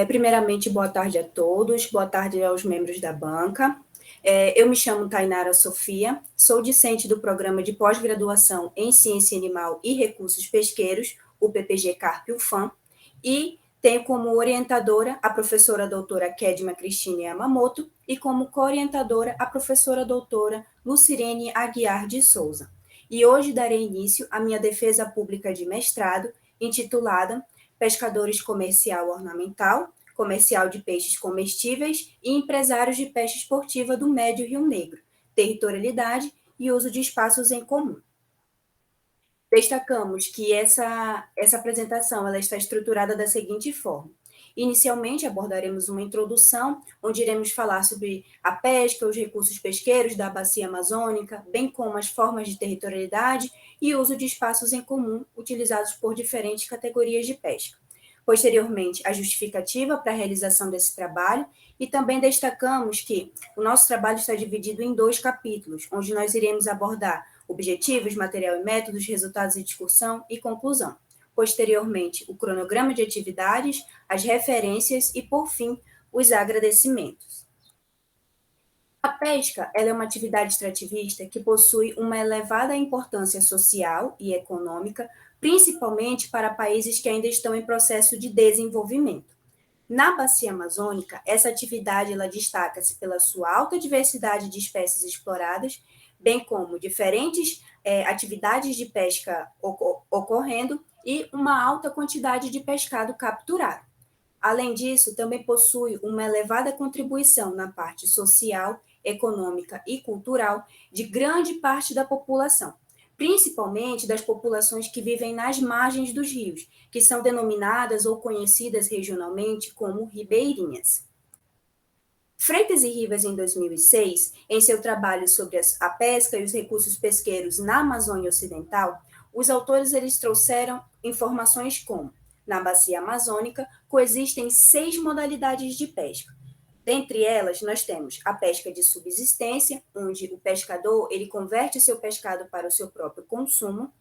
Primeiramente, boa tarde a todos, boa tarde aos membros da banca. Eu me chamo Tainara Sofia, sou discente do Programa de Pós-Graduação em Ciência Animal e Recursos Pesqueiros, o PPG Carp-UFAM, e tenho como orientadora a professora doutora Kedma Cristine Yamamoto e como co-orientadora a professora doutora Lucirene Aguiar de Souza. E hoje darei início à minha defesa pública de mestrado, intitulada Pescadores comercial ornamental, comercial de peixes comestíveis e empresários de pesca esportiva do Médio Rio Negro, territorialidade e uso de espaços em comum. Destacamos que essa apresentação ela está estruturada da seguinte forma. Inicialmente, abordaremos uma introdução, onde iremos falar sobre a pesca, os recursos pesqueiros da bacia amazônica, bem como as formas de territorialidade e uso de espaços em comum utilizados por diferentes categorias de pesca. Posteriormente, a justificativa para a realização desse trabalho e também destacamos que o nosso trabalho está dividido em 2 capítulos, onde nós iremos abordar objetivos, material e métodos, resultados e discussão e conclusão. Posteriormente, o cronograma de atividades, as referências e, por fim, os agradecimentos. A pesca ela é uma atividade extrativista que possui uma elevada importância social e econômica, principalmente para países que ainda estão em processo de desenvolvimento. Na bacia amazônica, essa atividade ela destaca-se pela sua alta diversidade de espécies exploradas, bem como diferentes atividades de pesca ocorrendo e uma alta quantidade de pescado capturado. Além disso, também possui uma elevada contribuição na parte social, econômica e cultural de grande parte da população, principalmente das populações que vivem nas margens dos rios, que são denominadas ou conhecidas regionalmente como ribeirinhas. Freitas e Rivas, em 2006, em seu trabalho sobre a pesca e os recursos pesqueiros na Amazônia Ocidental, os autores eles trouxeram informações como, na bacia amazônica, coexistem 6 modalidades de pesca. Dentre elas, nós temos a pesca de subsistência, onde o pescador ele converte seu pescado para o seu próprio consumo,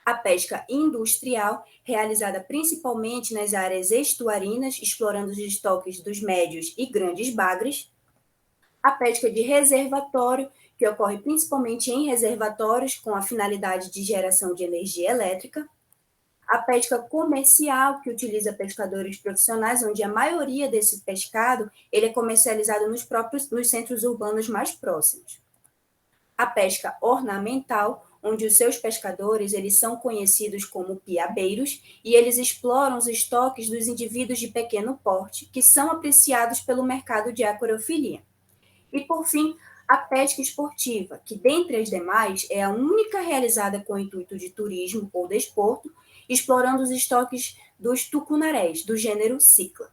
a pesca industrial, realizada principalmente nas áreas estuarinas, explorando os estoques dos médios e grandes bagres. A pesca de reservatório, que ocorre principalmente em reservatórios com a finalidade de geração de energia elétrica. A pesca comercial, que utiliza pescadores profissionais, onde a maioria desse pescado ele é comercializado nos centros urbanos mais próximos. A pesca ornamental, onde os seus pescadores eles são conhecidos como piabeiros e eles exploram os estoques dos indivíduos de pequeno porte que são apreciados pelo mercado de aquariofilia. E, por fim, a pesca esportiva, que, dentre as demais, é a única realizada com o intuito de turismo ou desporto, explorando os estoques dos tucunarés, do gênero Cicla.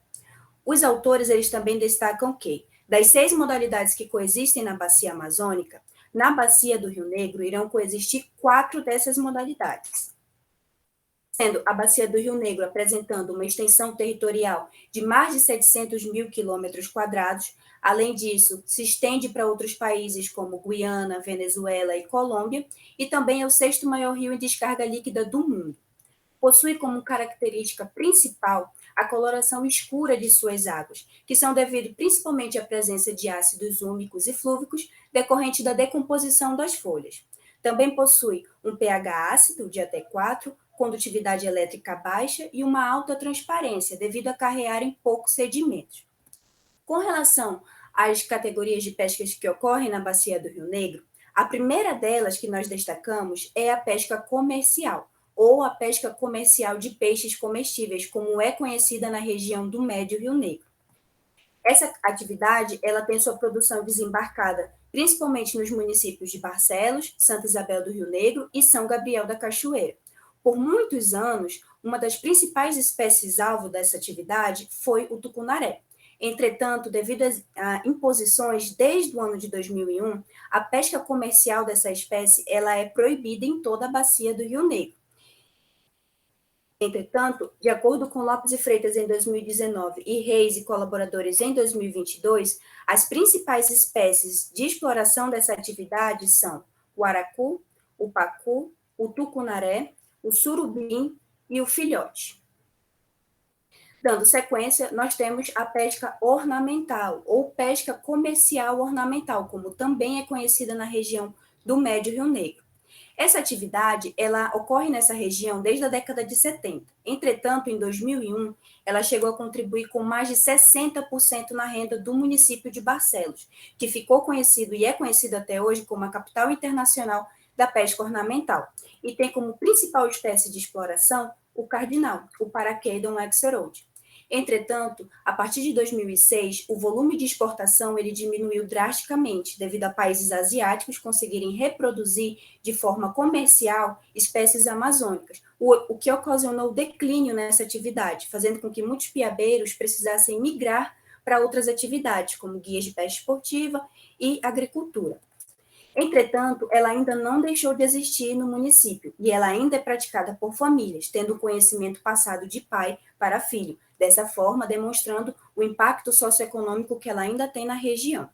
Os autores eles também destacam que, das 6 modalidades que coexistem na bacia amazônica, na bacia do Rio Negro irão coexistir 4 dessas modalidades, sendo a bacia do Rio Negro apresentando uma extensão territorial de mais de 700 mil quilômetros quadrados. Além disso, se estende para outros países como Guiana, Venezuela e Colômbia, e também é o 6º maior rio em descarga líquida do mundo. Possui como característica principal a coloração escura de suas águas, que são devido principalmente à presença de ácidos úmicos e flúvicos decorrente da decomposição das folhas. Também possui um pH ácido de até 4, condutividade elétrica baixa e uma alta transparência, devido a carrearem poucos sedimentos. Com relação às categorias de pescas que ocorrem na bacia do Rio Negro, a primeira delas que nós destacamos é a pesca comercial, ou a pesca comercial de peixes comestíveis, como é conhecida na região do Médio Rio Negro. Essa atividade ela tem sua produção desembarcada principalmente nos municípios de Barcelos, Santa Isabel do Rio Negro e São Gabriel da Cachoeira. Por muitos anos, uma das principais espécies-alvo dessa atividade foi o tucunaré. Entretanto, devido a imposições desde o ano de 2001, a pesca comercial dessa espécie ela é proibida em toda a bacia do Rio Negro. Entretanto, de acordo com Lopes e Freitas em 2019 e Reis e colaboradores em 2022, as principais espécies de exploração dessa atividade são o aracu, o pacu, o tucunaré, o surubim e o filhote. Dando sequência, nós temos a pesca ornamental, ou pesca comercial ornamental, como também é conhecida na região do Médio Rio Negro. Essa atividade, ela ocorre nessa região desde a década de 70. Entretanto, em 2001, ela chegou a contribuir com mais de 60% na renda do município de Barcelos, que ficou conhecido e é conhecido até hoje como a capital internacional da pesca ornamental, e tem como principal espécie de exploração o cardinal, o Parachaedon exerode. Entretanto, a partir de 2006, o volume de exportação ele diminuiu drasticamente, devido a países asiáticos conseguirem reproduzir de forma comercial espécies amazônicas, o que ocasionou declínio nessa atividade, fazendo com que muitos piabeiros precisassem migrar para outras atividades, como guias de pesca esportiva e agricultura. Entretanto, ela ainda não deixou de existir no município e ela ainda é praticada por famílias, tendo conhecimento passado de pai para filho, dessa forma demonstrando o impacto socioeconômico que ela ainda tem na região.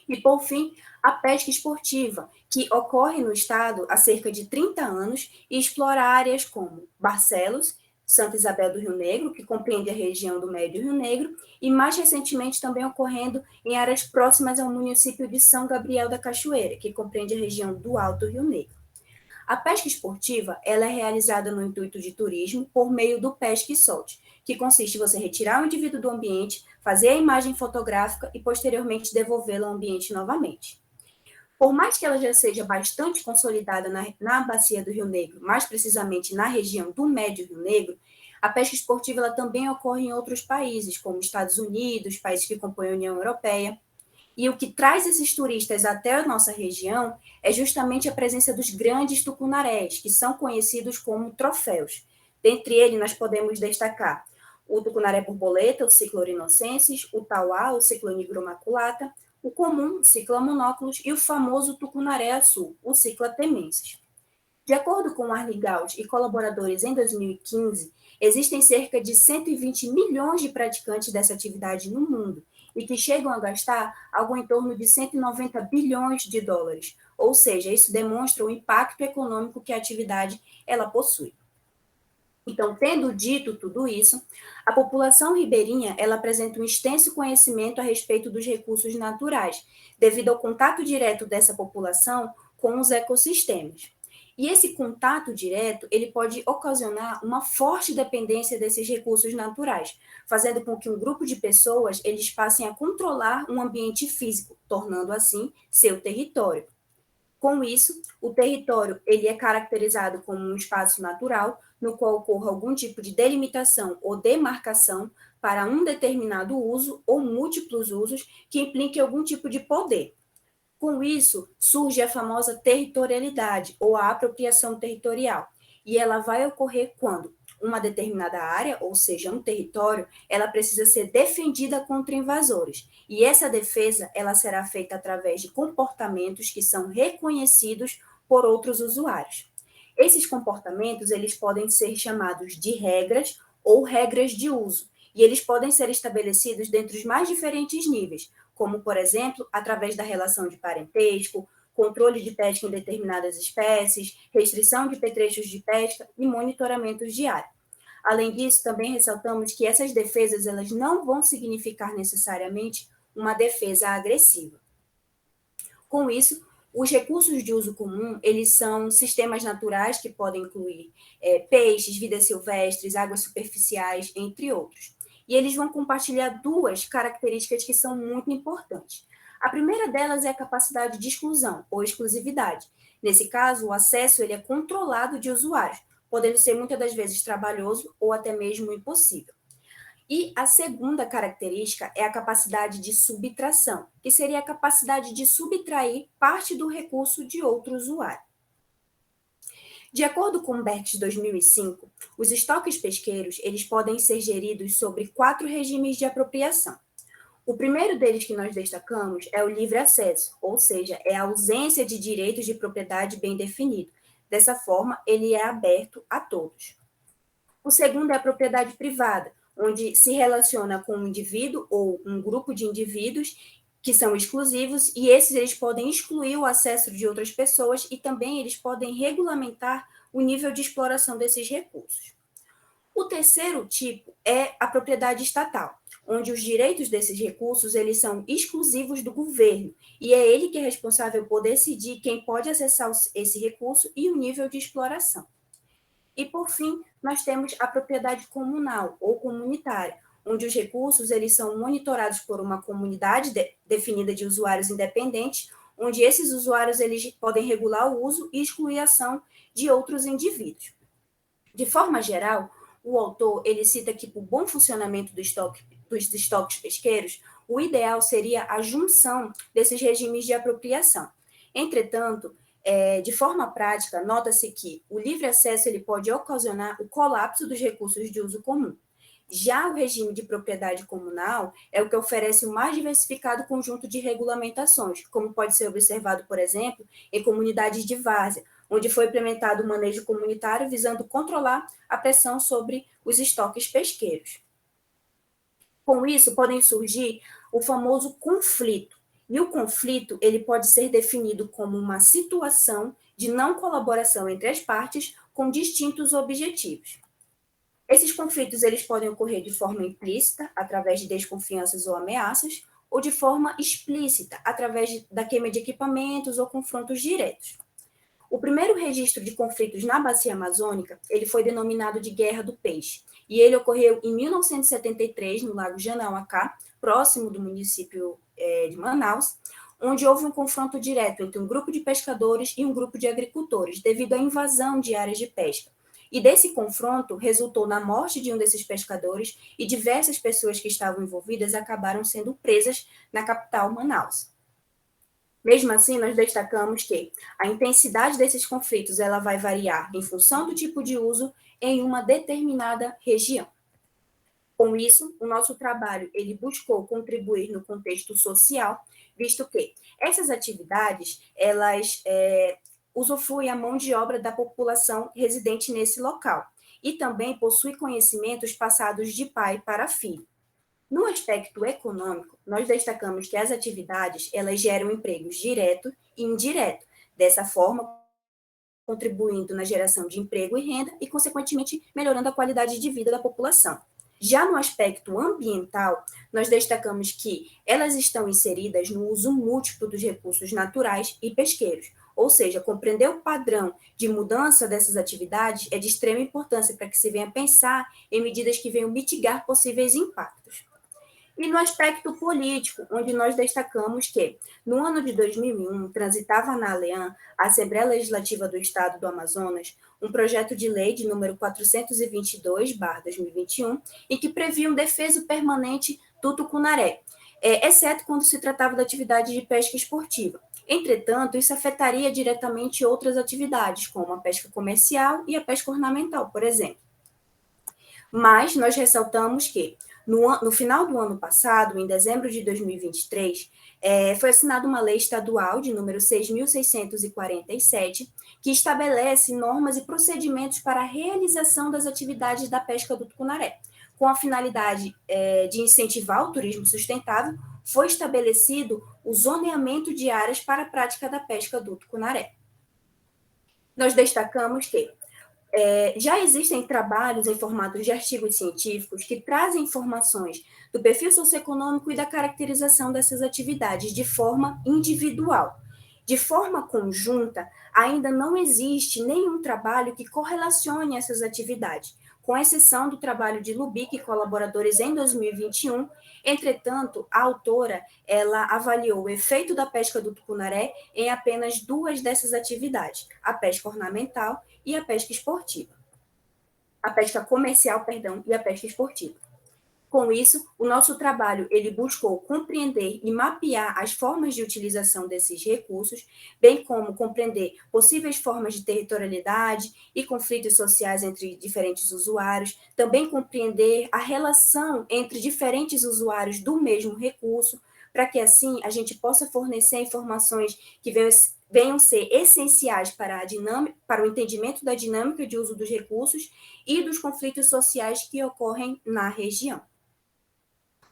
E, por fim, a pesca esportiva, que ocorre no estado há cerca de 30 anos e explora áreas como Barcelos, Santa Isabel do Rio Negro, que compreende a região do Médio Rio Negro, e mais recentemente também ocorrendo em áreas próximas ao município de São Gabriel da Cachoeira, que compreende a região do Alto Rio Negro. A pesca esportiva ela é realizada no intuito de turismo por meio do pesca e solte, que consiste em você retirar o indivíduo do ambiente, fazer a imagem fotográfica e posteriormente devolvê-la ao ambiente novamente. Por mais que ela já seja bastante consolidada na bacia do Rio Negro, mais precisamente na região do Médio Rio Negro, a pesca esportiva ela também ocorre em outros países, como Estados Unidos, países que compõem a União Europeia. E o que traz esses turistas até a nossa região é justamente a presença dos grandes tucunarés, que são conhecidos como troféus. Dentre eles, nós podemos destacar o tucunaré borboleta, o Cicla orinocensis, o tauá, o Cicla nigromaculata, o comum, o Cicla monóculos, e o famoso tucunaré azul, o Cicla temensis. De acordo com Arlie Gauss e colaboradores em 2015, existem cerca de 120 milhões de praticantes dessa atividade no mundo e que chegam a gastar algo em torno de 190 bilhões de dólares. Ou seja, isso demonstra o impacto econômico que a atividade ela possui. Então, tendo dito tudo isso, a população ribeirinha ela apresenta um extenso conhecimento a respeito dos recursos naturais, devido ao contato direto dessa população com os ecossistemas. E esse contato direto, ele pode ocasionar uma forte dependência desses recursos naturais, fazendo com que um grupo de pessoas eles passem a controlar um ambiente físico, tornando assim seu território. Com isso, o território ele é caracterizado como um espaço natural no qual ocorra algum tipo de delimitação ou demarcação para um determinado uso ou múltiplos usos que impliquem algum tipo de poder. Com isso, surge a famosa territorialidade ou a apropriação territorial, e ela vai ocorrer quando uma determinada área, ou seja, um território, ela precisa ser defendida contra invasores. E essa defesa, ela será feita através de comportamentos que são reconhecidos por outros usuários. Esses comportamentos, eles podem ser chamados de regras ou regras de uso, e eles podem ser estabelecidos dentre os mais diferentes níveis, como, por exemplo, através da relação de parentesco, controle de pesca em determinadas espécies, restrição de petrechos de pesca e monitoramentos diários. Além disso, também ressaltamos que essas defesas elas não vão significar necessariamente uma defesa agressiva. Com isso, os recursos de uso comum, eles são sistemas naturais que podem incluir peixes, vidas silvestres, águas superficiais, entre outros. E eles vão compartilhar duas características que são muito importantes. A primeira delas é a capacidade de exclusão ou exclusividade. Nesse caso, o acesso ele é controlado de usuários, podendo ser muitas das vezes trabalhoso ou até mesmo impossível. E a segunda característica é a capacidade de subtração, que seria a capacidade de subtrair parte do recurso de outro usuário. De acordo com o BERCS 2005, os estoques pesqueiros eles podem ser geridos sobre 4 regimes de apropriação. O primeiro deles que nós destacamos é o livre acesso, ou seja, é a ausência de direitos de propriedade bem definido. Dessa forma, ele é aberto a todos. O segundo é a propriedade privada, onde se relaciona com um indivíduo ou um grupo de indivíduos que são exclusivos, e esses eles podem excluir o acesso de outras pessoas e também eles podem regulamentar o nível de exploração desses recursos. O terceiro tipo é a propriedade estatal, onde os direitos desses recursos eles são exclusivos do governo, e é ele que é responsável por decidir quem pode acessar esse recurso e o nível de exploração. E, por fim, nós temos a propriedade comunal ou comunitária, onde os recursos eles são monitorados por uma comunidade definida de usuários independentes, onde esses usuários eles podem regular o uso e excluir a ação de outros indivíduos. De forma geral, o autor ele cita que, para o bom funcionamento dos estoques pesqueiros, o ideal seria a junção desses regimes de apropriação. Entretanto, de forma prática, nota-se que o livre acesso ele pode ocasionar o colapso dos recursos de uso comum. Já o regime de propriedade comunal é o que oferece o mais diversificado conjunto de regulamentações, como pode ser observado, por exemplo, em comunidades de várzea, onde foi implementado o manejo comunitário visando controlar a pressão sobre os estoques pesqueiros. Com isso, podem surgir o famoso conflito. E o conflito ele pode ser definido como uma situação de não colaboração entre as partes com distintos objetivos. Esses conflitos eles podem ocorrer de forma implícita, através de desconfianças ou ameaças, ou de forma explícita, através da queima de equipamentos ou confrontos diretos. O primeiro registro de conflitos na bacia amazônica, ele foi denominado de Guerra do Peixe, e ele ocorreu em 1973, no Lago Janauacá, próximo do município de Manaus, onde houve um confronto direto entre um grupo de pescadores e um grupo de agricultores, devido à invasão de áreas de pesca. E desse confronto resultou na morte de um desses pescadores e diversas pessoas que estavam envolvidas acabaram sendo presas na capital, Manaus. Mesmo assim, nós destacamos que a intensidade desses conflitos ela vai variar em função do tipo de uso em uma determinada região. Com isso, o nosso trabalho ele buscou contribuir no contexto social, visto que essas atividades elas usufruem a mão de obra da população residente nesse local e também possui conhecimentos passados de pai para filho. No aspecto econômico, nós destacamos que as atividades elas geram empregos direto e indireto, dessa forma contribuindo na geração de emprego e renda e, consequentemente, melhorando a qualidade de vida da população. Já no aspecto ambiental, nós destacamos que elas estão inseridas no uso múltiplo dos recursos naturais e pesqueiros, ou seja, compreender o padrão de mudança dessas atividades é de extrema importância para que se venha pensar em medidas que venham mitigar possíveis impactos. E no aspecto político, onde nós destacamos que, no ano de 2001, transitava na ALEAN, a Assembleia Legislativa do Estado do Amazonas, um projeto de lei de número 422/2021, em que previa um defeso permanente do tucunaré, exceto quando se tratava da atividade de pesca esportiva. Entretanto, isso afetaria diretamente outras atividades, como a pesca comercial e a pesca ornamental, por exemplo. Mas nós ressaltamos que, no final do ano passado, em dezembro de 2023, foi assinada uma lei estadual de número 6.647, que estabelece normas e procedimentos para a realização das atividades da pesca do tucunaré. Com a finalidade de incentivar o turismo sustentável, foi estabelecido o zoneamento de áreas para a prática da pesca do tucunaré. Nós destacamos que já existem trabalhos em formato de artigos científicos que trazem informações do perfil socioeconômico e da caracterização dessas atividades de forma individual. De forma conjunta, ainda não existe nenhum trabalho que correlacione essas atividades, com exceção do trabalho de Lubick e colaboradores em 2021. Entretanto, a autora ela avaliou o efeito da pesca do tucunaré em apenas duas dessas atividades, a pesca ornamental e a pesca esportiva. A pesca comercial, perdão, e a pesca esportiva. Com isso, o nosso trabalho ele buscou compreender e mapear as formas de utilização desses recursos, bem como compreender possíveis formas de territorialidade e conflitos sociais entre diferentes usuários, também compreender a relação entre diferentes usuários do mesmo recurso, para que assim a gente possa fornecer informações que venham ser essenciais para o entendimento da dinâmica de uso dos recursos e dos conflitos sociais que ocorrem na região.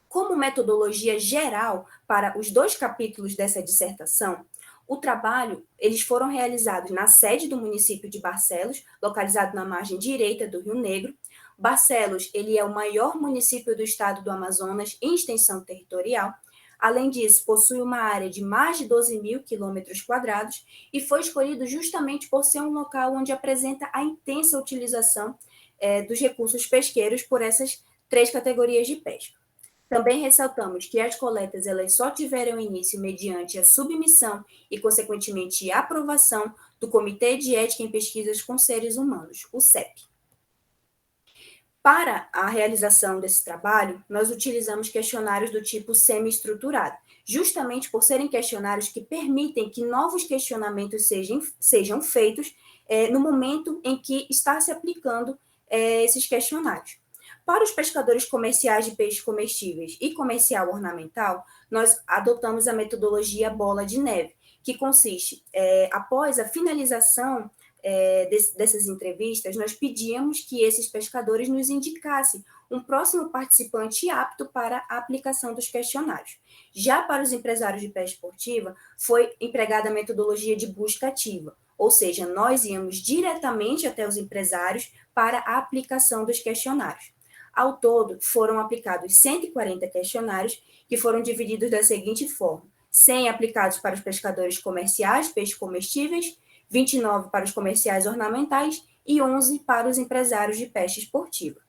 Como metodologia geral para os 2 capítulos dessa dissertação, o trabalho, eles foram realizados na sede do município de Barcelos, localizado na margem direita do Rio Negro, Barcelos, ele é o maior município do estado do Amazonas em extensão territorial. Além disso, possui uma área de mais de 12 mil quilômetros quadrados e foi escolhido justamente por ser um local onde apresenta a intensa utilização dos recursos pesqueiros por essas três categorias de pesca. Também ressaltamos que as coletas elas só tiveram início mediante a submissão e, consequentemente, a aprovação do Comitê de Ética em Pesquisas com Seres Humanos, o CEP. Para a realização desse trabalho, nós utilizamos questionários do tipo semi-estruturado, justamente por serem questionários que permitem que novos questionamentos sejam feitos no momento em que está se aplicando esses questionários. Para os pescadores comerciais de peixes comestíveis e comercial ornamental, nós adotamos a metodologia bola de neve, que consiste, após a finalização dessas entrevistas, nós pedíamos que esses pescadores nos indicassem um próximo participante apto para a aplicação dos questionários. Já para os empresários de pesca esportiva, foi empregada a metodologia de busca ativa, ou seja, nós íamos diretamente até os empresários para a aplicação dos questionários. Ao todo, foram aplicados 140 questionários, que foram divididos da seguinte forma: 100 aplicados para os pescadores comerciais, peixes comestíveis, 29 para os comerciais ornamentais e 11 para os empresários de pesca esportiva.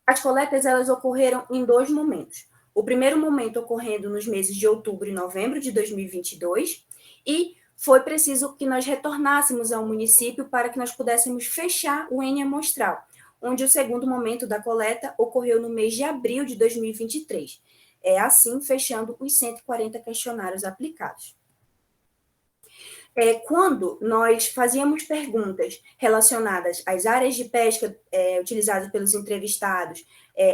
As coletas elas ocorreram em dois momentos. O primeiro momento ocorrendo nos meses de outubro e novembro de 2022 e foi preciso que nós retornássemos ao município para que nós pudéssemos fechar o N amostral, onde o segundo momento da coleta ocorreu no mês de abril de 2023, assim fechando os 140 questionários aplicados. Quando nós fazíamos perguntas relacionadas às áreas de pesca utilizadas pelos entrevistados,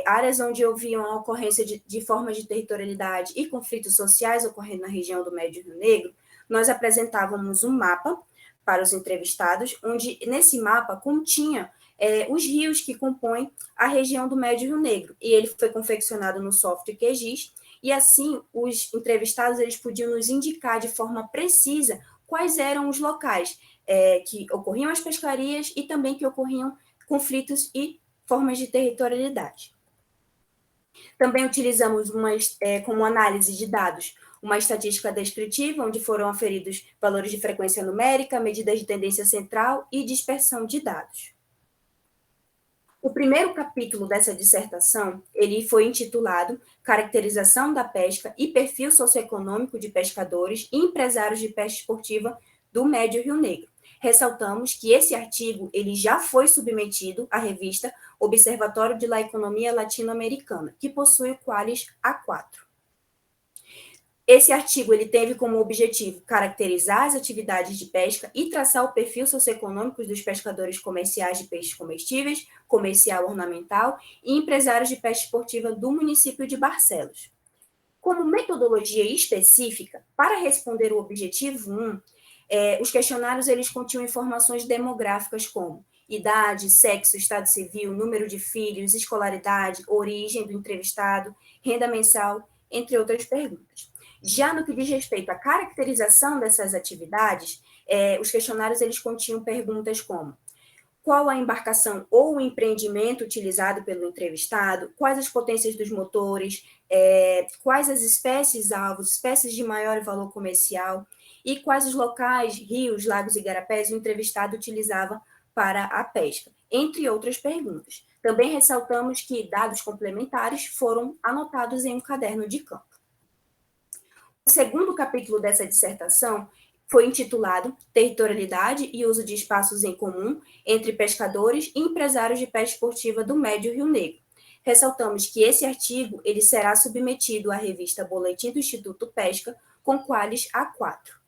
áreas onde haviam a ocorrência de formas de territorialidade e conflitos sociais ocorrendo na região do Médio Rio Negro, nós apresentávamos um mapa para os entrevistados, onde nesse mapa continha os rios que compõem a região do Médio Rio Negro, e ele foi confeccionado no software QGIS, e assim os entrevistados eles podiam nos indicar de forma precisa quais eram os locais que ocorriam as pescarias e também que ocorriam conflitos e formas de territorialidade. Também utilizamos como análise de dados uma estatística descritiva, onde foram aferidos valores de frequência numérica, medidas de tendência central e dispersão de dados. O primeiro capítulo dessa dissertação, ele foi intitulado Caracterização da pesca e perfil socioeconômico de pescadores e empresários de pesca esportiva do Médio Rio Negro. Ressaltamos que esse artigo ele já foi submetido à revista Observatório de la Economia Latino-Americana, que possui o Qualis A4. Esse artigo ele teve como objetivo caracterizar as atividades de pesca e traçar o perfil socioeconômico dos pescadores comerciais de peixes comestíveis, comercial ornamental e empresários de pesca esportiva do município de Barcelos. Como metodologia específica, para responder o objetivo 1, os questionários eles continham informações demográficas como idade, sexo, estado civil, número de filhos, escolaridade, origem do entrevistado, renda mensal, entre outras perguntas. Já no que diz respeito à caracterização dessas atividades, os questionários eles continham perguntas como: qual a embarcação ou o empreendimento utilizado pelo entrevistado, quais as potências dos motores, quais as espécies-alvos, espécies de maior valor comercial, e quais os locais, rios, lagos e igarapés o entrevistado utilizava para a pesca, entre outras perguntas. Também ressaltamos que dados complementares foram anotados em um caderno de campo. O segundo capítulo dessa dissertação foi intitulado Territorialidade e uso de espaços em comum entre pescadores e empresários de pesca esportiva do Médio Rio Negro. Ressaltamos que esse artigo ele será submetido à revista Boletim do Instituto Pesca com Qualis A4.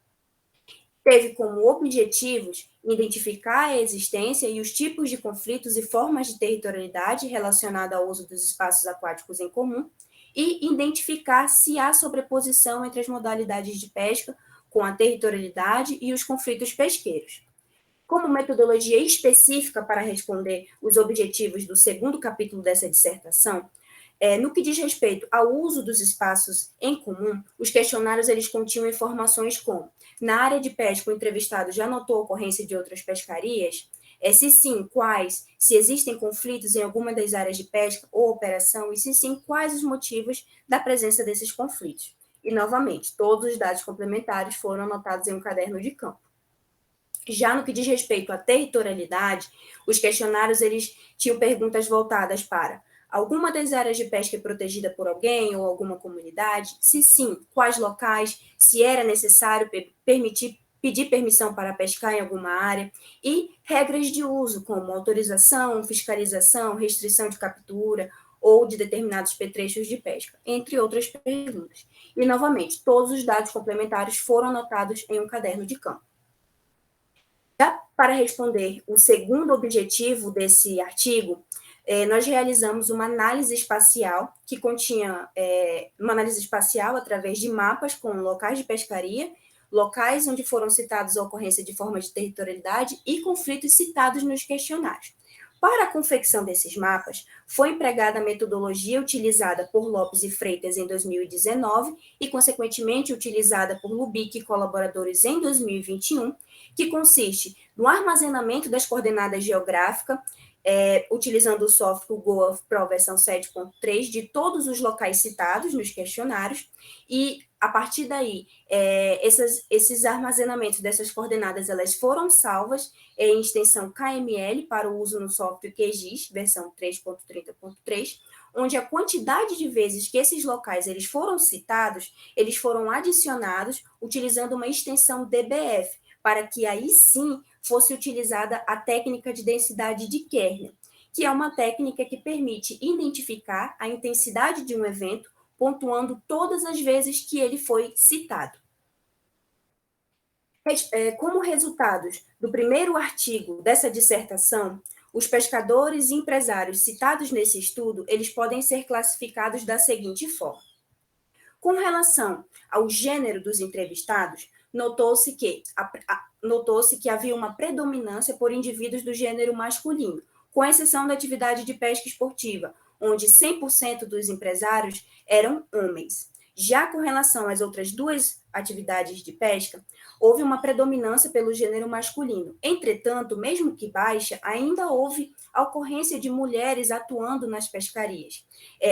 Teve como objetivos identificar a existência e os tipos de conflitos e formas de territorialidade relacionada ao uso dos espaços aquáticos em comum e identificar se há sobreposição entre as modalidades de pesca com a territorialidade e os conflitos pesqueiros. Como metodologia específica para responder os objetivos do segundo capítulo dessa dissertação, no que diz respeito ao uso dos espaços em comum, os questionários eles continham informações como: na área de pesca, o entrevistado já notou a ocorrência de outras pescarias, Se sim, quais? Se existem conflitos em alguma das áreas de pesca ou operação, e se sim, quais os motivos da presença desses conflitos? E, novamente, todos os dados complementares foram anotados em um caderno de campo. Já no que diz respeito à territorialidade, os questionários eles tinham perguntas voltadas para alguma das áreas de pesca é protegida por alguém ou alguma comunidade? Se sim, quais locais? Se era necessário pedir permissão para pescar em alguma área? E regras de uso, como autorização, fiscalização, restrição de captura ou de determinados petrechos de pesca, entre outras perguntas. E, novamente, todos os dados complementares foram anotados em um caderno de campo. Já para responder o segundo objetivo desse artigo, nós realizamos uma análise espacial que continha uma análise espacial através de mapas com locais de pescaria, locais onde foram citados a ocorrência de formas de territorialidade e conflitos citados nos questionários. Para a confecção desses mapas, foi empregada a metodologia utilizada por Lopes e Freitas em 2019 e, consequentemente, utilizada por Lubick e colaboradores em 2021, que consiste no armazenamento das coordenadas geográficas, utilizando o software Google Pro versão 7.3 de todos os locais citados nos questionários, e a partir daí, esses armazenamentos dessas coordenadas elas foram salvas em extensão KML para o uso no software QGIS, versão 3.30.3, onde a quantidade de vezes que esses locais eles foram citados, eles foram adicionados utilizando uma extensão DBF, para que aí sim fosse utilizada a técnica de densidade de Kernel, que é uma técnica que permite identificar a intensidade de um evento, pontuando todas as vezes que ele foi citado. Como resultados do primeiro artigo dessa dissertação, os pescadores e empresários citados nesse estudo, eles podem ser classificados da seguinte forma. Com relação ao gênero dos entrevistados, notou-se que havia uma predominância por indivíduos do gênero masculino, com exceção da atividade de pesca esportiva, onde 100% dos empresários eram homens. Já com relação às outras duas atividades de pesca, houve uma predominância pelo gênero masculino. Entretanto, mesmo que baixa, ainda houve a ocorrência de mulheres atuando nas pescarias.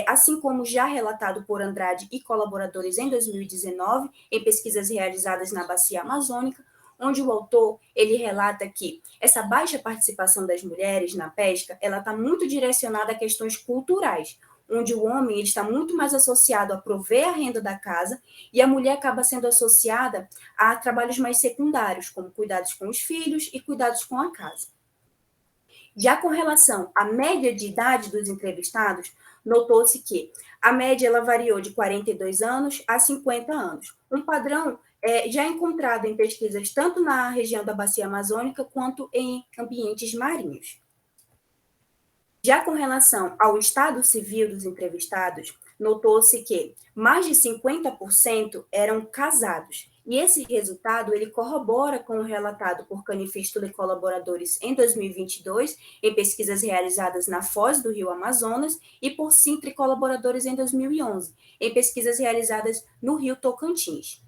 Assim como já relatado por Andrade e colaboradores em 2019, em pesquisas realizadas na Bacia Amazônica, onde o autor ele relata que essa baixa participação das mulheres na pesca ela está muito direcionada a questões culturais, onde o homem ele está muito mais associado a prover a renda da casa e a mulher acaba sendo associada a trabalhos mais secundários, como cuidados com os filhos e cuidados com a casa. Já com relação à média de idade dos entrevistados, notou-se que a média ela variou de 42 anos a 50 anos, um padrão já encontrado em pesquisas tanto na região da Bacia Amazônica quanto em ambientes marinhos. Já com relação ao estado civil dos entrevistados, notou-se que mais de 50% eram casados, e esse resultado ele corrobora com o relatado por Canifístula e colaboradores em 2022, em pesquisas realizadas na Foz do Rio Amazonas, e por Sintra e colaboradores em 2011, em pesquisas realizadas no Rio Tocantins.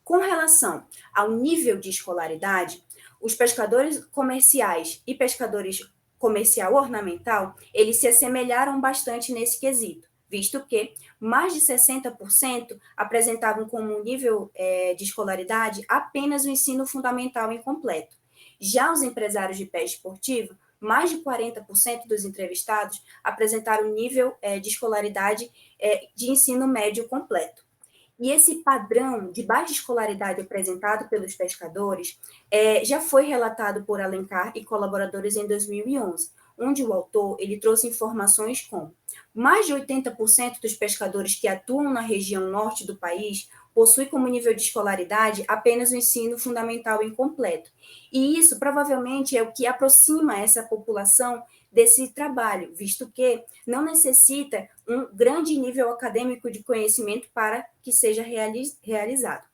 Com relação ao nível de escolaridade, os pescadores comerciais e pescadores comercial ornamental, eles se assemelharam bastante nesse quesito, visto que mais de 60% apresentavam como nível de escolaridade apenas o ensino fundamental incompleto. Já os empresários de pesca esportiva, mais de 40% dos entrevistados apresentaram nível de escolaridade de ensino médio completo. E esse padrão de baixa escolaridade apresentado pelos pescadores já foi relatado por Alencar e colaboradores em 2011, onde o autor ele trouxe informações como mais de 80% dos pescadores que atuam na região norte do país possuem como nível de escolaridade apenas o ensino fundamental incompleto. E isso provavelmente é o que aproxima essa população desse trabalho, visto que não necessita um grande nível acadêmico de conhecimento para que seja realizado.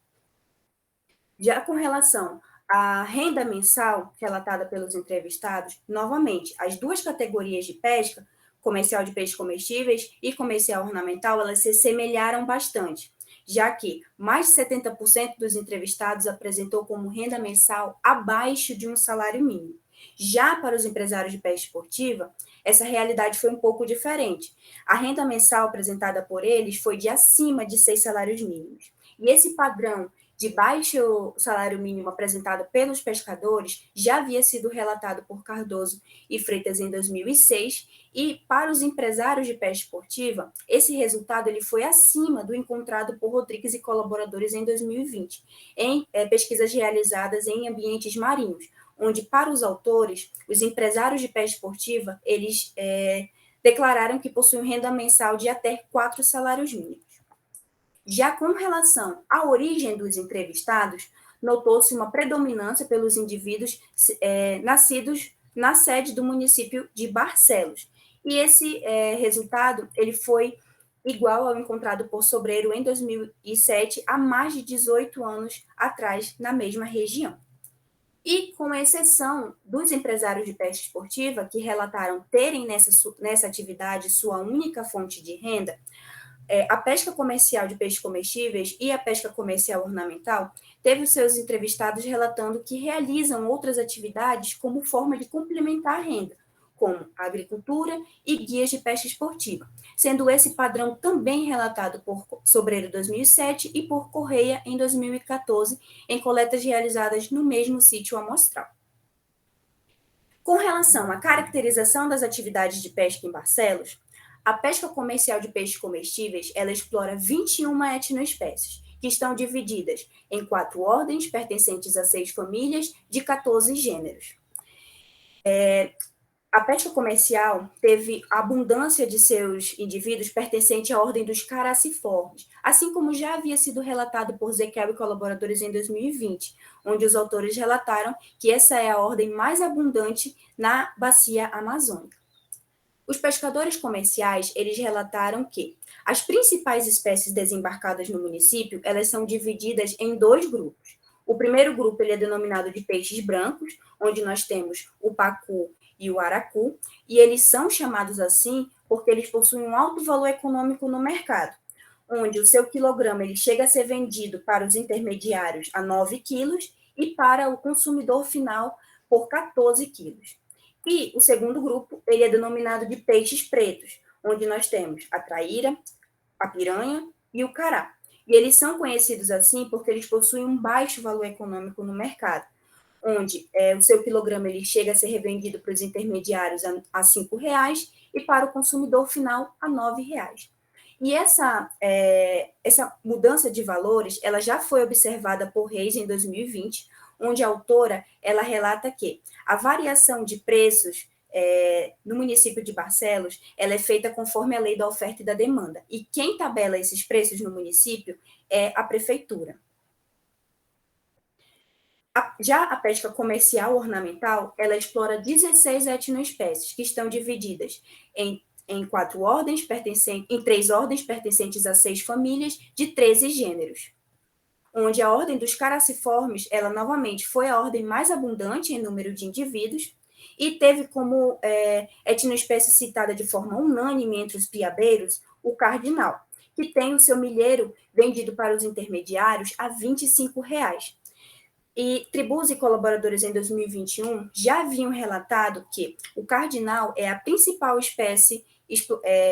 Já com relação à renda mensal relatada pelos entrevistados, novamente, as duas categorias de pesca, comercial de peixes comestíveis e comercial ornamental, elas se semelharam bastante, já que mais de 70% dos entrevistados apresentou como renda mensal abaixo de um salário mínimo. Já para os empresários de pesca esportiva, essa realidade foi um pouco diferente. A renda mensal apresentada por eles foi de acima de 6 salários mínimos. E esse padrão de baixo salário mínimo apresentado pelos pescadores já havia sido relatado por Cardoso e Freitas em 2006, e para os empresários de pesca esportiva, esse resultado ele foi acima do encontrado por Rodrigues e colaboradores em 2020, em pesquisas realizadas em ambientes marinhos, onde, para os autores, os empresários de pesca esportiva, eles declararam que possuem renda mensal de até 4 salários mínimos. Já com relação à origem dos entrevistados, notou-se uma predominância pelos indivíduos nascidos na sede do município de Barcelos. E esse resultado ele foi igual ao encontrado por Sobreiro em 2007, há mais de 18 anos atrás, na mesma região. E, com exceção dos empresários de pesca esportiva, que relataram terem nessa atividade sua única fonte de renda, a pesca comercial de peixes comestíveis e a pesca comercial ornamental teve os seus entrevistados relatando que realizam outras atividades como forma de complementar a renda, como a agricultura e guias de pesca esportiva, sendo esse padrão também relatado por Sobreiro em 2007 e por Correia em 2014, em coletas realizadas no mesmo sítio amostral. Com relação à caracterização das atividades de pesca em Barcelos, a pesca comercial de peixes comestíveis, ela explora 21 etnoespécies, que estão divididas em 4 ordens, pertencentes a 6 famílias, de 14 gêneros. A pesca comercial teve abundância de seus indivíduos pertencente à ordem dos caraciformes, assim como já havia sido relatado por Zequel e colaboradores em 2020, onde os autores relataram que essa é a ordem mais abundante na bacia amazônica. Os pescadores comerciais, eles relataram que as principais espécies desembarcadas no município, elas são divididas em 2 grupos. O primeiro grupo ele é denominado de peixes brancos, onde nós temos o pacu e o aracu, e eles são chamados assim porque eles possuem um alto valor econômico no mercado, onde o seu quilograma ele chega a ser vendido para os intermediários a 9 quilos e para o consumidor final por 14 quilos. E o segundo grupo, ele é denominado de peixes pretos, onde nós temos a traíra, a piranha e o cará. E eles são conhecidos assim porque eles possuem um baixo valor econômico no mercado, onde o seu quilograma ele chega a ser revendido para os intermediários a R$ 5,00 e para o consumidor final a R$ 9,00. E essa mudança de valores, ela já foi observada por Reis em 2020, onde a autora ela relata que a variação de preços no município de Barcelos, ela é feita conforme a lei da oferta e da demanda. E quem tabela esses preços no município é a prefeitura. Já a pesca comercial ornamental, ela explora 16 etnoespécies, que estão divididas em 4 ordens, em 3 ordens pertencentes a 6 famílias, de 13 gêneros. Onde a ordem dos caraciformes, ela novamente foi a ordem mais abundante em número de indivíduos, e teve como etnoespécie citada de forma unânime entre os piabeiros, o cardinal, que tem o seu milheiro vendido para os intermediários a R$ 25,00. E tribos e colaboradores em 2021 já haviam relatado que o cardinal é a principal espécie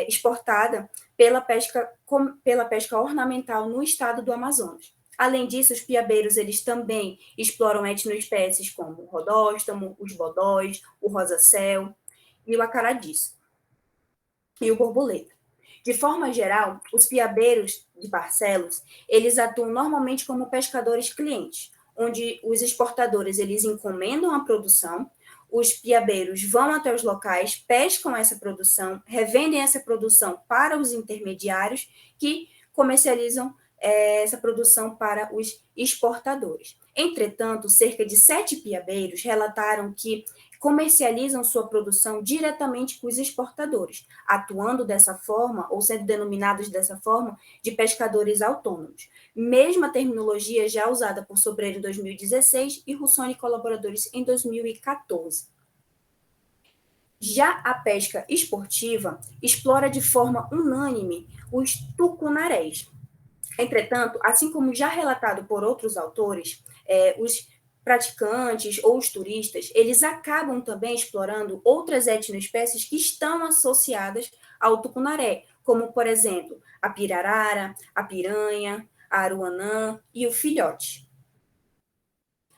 exportada pela pesca ornamental no estado do Amazonas. Além disso, os piabeiros eles também exploram etnoespécies como o rodóstomo, os bodóis, o rosa-céu e o acaradiço e o borboleta. De forma geral, os piabeiros de Barcelos, eles atuam normalmente como pescadores clientes, onde os exportadores eles encomendam a produção, os piabeiros vão até os locais, pescam essa produção, revendem essa produção para os intermediários que comercializam essa produção para os exportadores. Entretanto, cerca de 7 piabeiros relataram que comercializam sua produção diretamente com os exportadores, atuando dessa forma, ou sendo denominados dessa forma, de pescadores autônomos. Mesma terminologia já usada por Sobreiro em 2016 e Russoni e colaboradores em 2014. Já a pesca esportiva explora de forma unânime os tucunarés. Entretanto, assim como já relatado por outros autores, os praticantes ou os turistas, eles acabam também explorando outras etnoespécies que estão associadas ao tucunaré, como, por exemplo, a pirarara, a piranha, a aruanã e o filhote.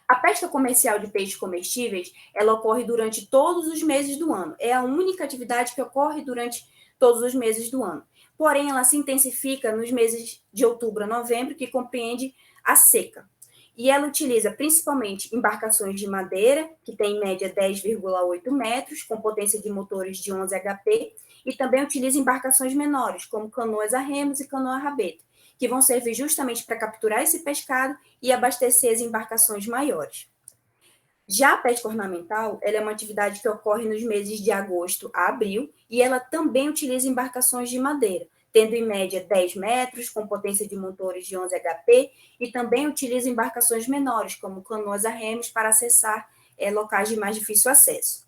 A pesca comercial de peixes comestíveis, ela ocorre durante todos os meses do ano. É a única atividade que ocorre durante todos os meses do ano. Porém, ela se intensifica nos meses de outubro a novembro, que compreende a seca. E ela utiliza principalmente embarcações de madeira, que tem em média 10,8 metros, com potência de motores de 11 HP, e também utiliza embarcações menores, como canoas a remos e canoa a rabeta, que vão servir justamente para capturar esse pescado e abastecer as embarcações maiores. Já a pesca ornamental, ela é uma atividade que ocorre nos meses de agosto a abril e ela também utiliza embarcações de madeira, tendo em média 10 metros, com potência de motores de 11 HP, e também utiliza embarcações menores, como canoas a remos, para acessar locais de mais difícil acesso.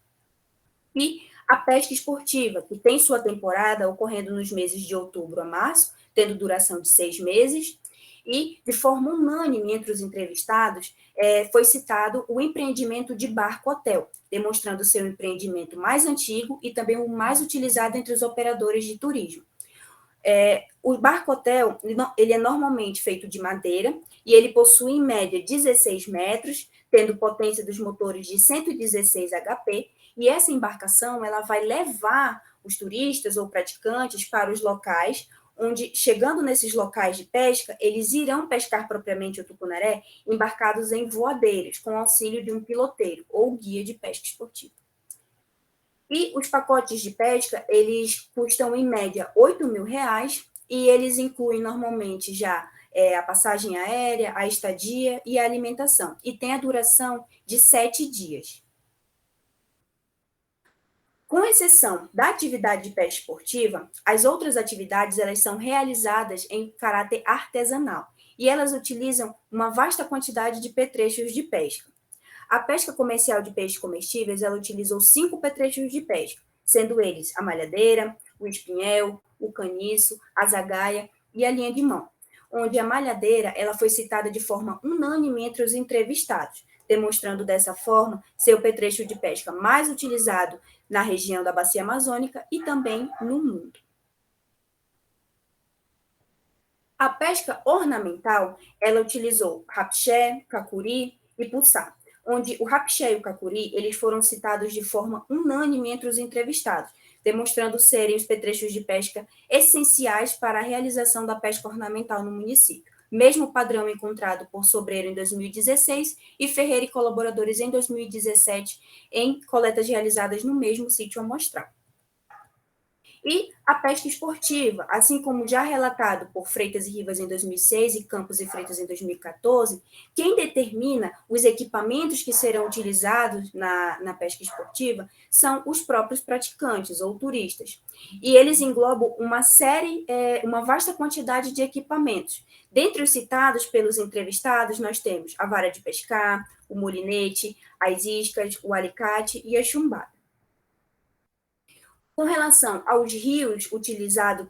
E a pesca esportiva, que tem sua temporada ocorrendo nos meses de outubro a março, tendo duração de 6 meses, e, de forma unânime entre os entrevistados, foi citado o empreendimento de barco-hotel, demonstrando ser o empreendimento mais antigo e também o mais utilizado entre os operadores de turismo. O barco-hotel, ele é normalmente feito de madeira e ele possui, em média, 16 metros, tendo potência dos motores de 116 HP, e essa embarcação ela vai levar os turistas ou praticantes para os locais onde, chegando nesses locais de pesca, eles irão pescar propriamente o tucunaré embarcados em voadeiras, com auxílio de um piloteiro ou guia de pesca esportiva. E os pacotes de pesca, eles custam em média R$ 8.000 e eles incluem normalmente já a passagem aérea, a estadia e a alimentação. E tem a duração de 7 dias. Com exceção da atividade de pesca esportiva, as outras atividades elas são realizadas em caráter artesanal e elas utilizam uma vasta quantidade de petrechos de pesca. A pesca comercial de peixes comestíveis, ela utilizou 5 petrechos de pesca, sendo eles a malhadeira, o espinhel, o caniço, a zagaia e a linha de mão, onde a malhadeira ela foi citada de forma unânime entre os entrevistados, demonstrando dessa forma ser o petrecho de pesca mais utilizado na região da Bacia Amazônica e também no mundo. A pesca ornamental, ela utilizou rapixé, cacuri e pulsar, onde o rapixé e o cacuri, eles foram citados de forma unânime entre os entrevistados, demonstrando serem os petrechos de pesca essenciais para a realização da pesca ornamental no município, mesmo padrão encontrado por Sobreiro em 2016 e Ferreira e colaboradores em 2017 em coletas realizadas no mesmo sítio amostral. E a pesca esportiva, assim como já relatado por Freitas e Rivas em 2006 e Campos e Freitas em 2014, quem determina os equipamentos que serão utilizados na pesca esportiva são os próprios praticantes ou turistas. E eles englobam uma vasta quantidade de equipamentos. Dentre os citados pelos entrevistados, nós temos a vara de pescar, o molinete, as iscas, o alicate e a chumbada. Com relação aos rios utilizados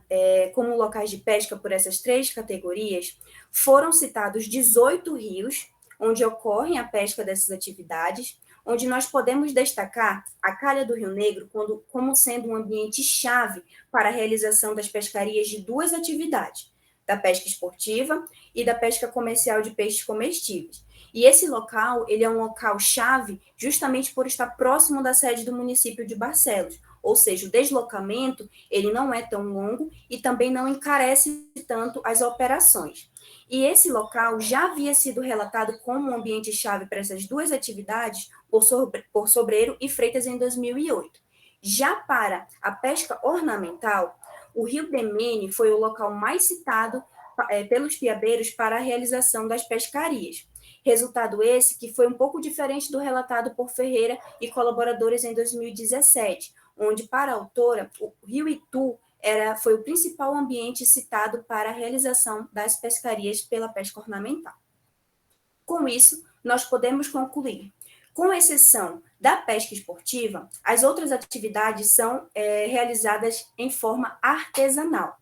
como locais de pesca por essas 3 categorias, foram citados 18 rios onde ocorrem a pesca dessas atividades, onde nós podemos destacar a Calha do Rio Negro como sendo um ambiente chave para a realização das pescarias de 2 atividades, da pesca esportiva e da pesca comercial de peixes comestíveis. E esse local, ele é um local chave justamente por estar próximo da sede do município de Barcelos, ou seja, o deslocamento ele não é tão longo e também não encarece tanto as operações. E esse local já havia sido relatado como um ambiente-chave para essas 2 atividades por Sobreiro e Freitas em 2008. Já para a pesca ornamental, o Rio Demene foi o local mais citado pelos piabeiros para a realização das pescarias. Resultado esse que foi um pouco diferente do relatado por Ferreira e colaboradores em 2017, onde, para a autora, o Rio Itu foi o principal ambiente citado para a realização das pescarias pela pesca ornamental. Com isso, nós podemos concluir, com exceção da pesca esportiva, as outras atividades são realizadas em forma artesanal.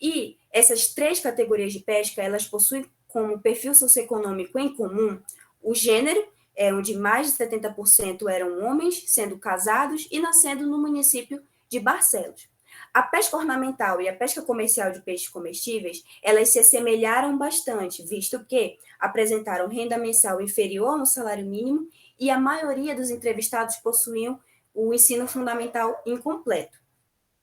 E essas 3 categorias de pesca, elas possuem como perfil socioeconômico em comum o gênero, onde mais de 70% eram homens, sendo casados e nascendo no município de Barcelos. A pesca ornamental e a pesca comercial de peixes comestíveis, elas se assemelharam bastante, visto que apresentaram renda mensal inferior ao salário mínimo e a maioria dos entrevistados possuíam o ensino fundamental incompleto.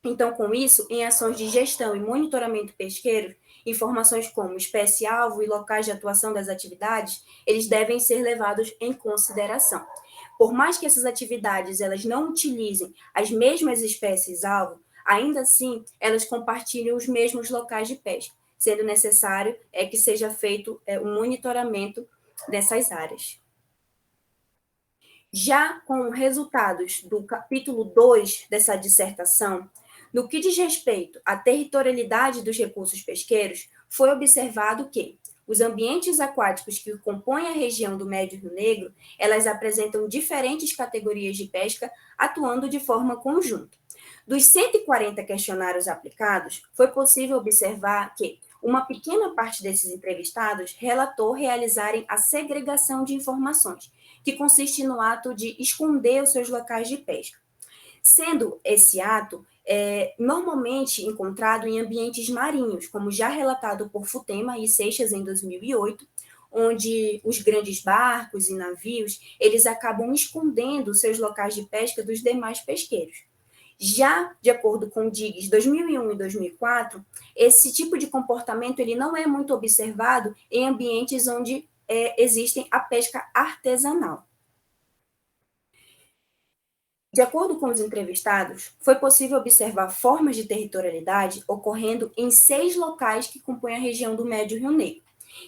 Então, com isso, em ações de gestão e monitoramento pesqueiro, informações como espécie-alvo e locais de atuação das atividades, eles devem ser levados em consideração. Por mais que essas atividades elas não utilizem as mesmas espécies-alvo, ainda assim, elas compartilham os mesmos locais de pesca, sendo necessário que seja feito um monitoramento dessas áreas. Já com resultados do capítulo 2 dessa dissertação, no que diz respeito à territorialidade dos recursos pesqueiros, foi observado que os ambientes aquáticos que compõem a região do Médio Rio Negro, elas apresentam diferentes categorias de pesca atuando de forma conjunta. Dos 140 questionários aplicados, foi possível observar que uma pequena parte desses entrevistados relatou realizarem a segregação de informações, que consiste no ato de esconder os seus locais de pesca. Sendo esse ato normalmente encontrado em ambientes marinhos, como já relatado por Futema e Seixas em 2008, onde os grandes barcos e navios, eles acabam escondendo seus locais de pesca dos demais pesqueiros. Já de acordo com o DIGS 2001 e 2004, esse tipo de comportamento ele não é muito observado em ambientes onde existem a pesca artesanal. De acordo com os entrevistados, foi possível observar formas de territorialidade ocorrendo em 6 locais que compõem a região do Médio Rio Negro.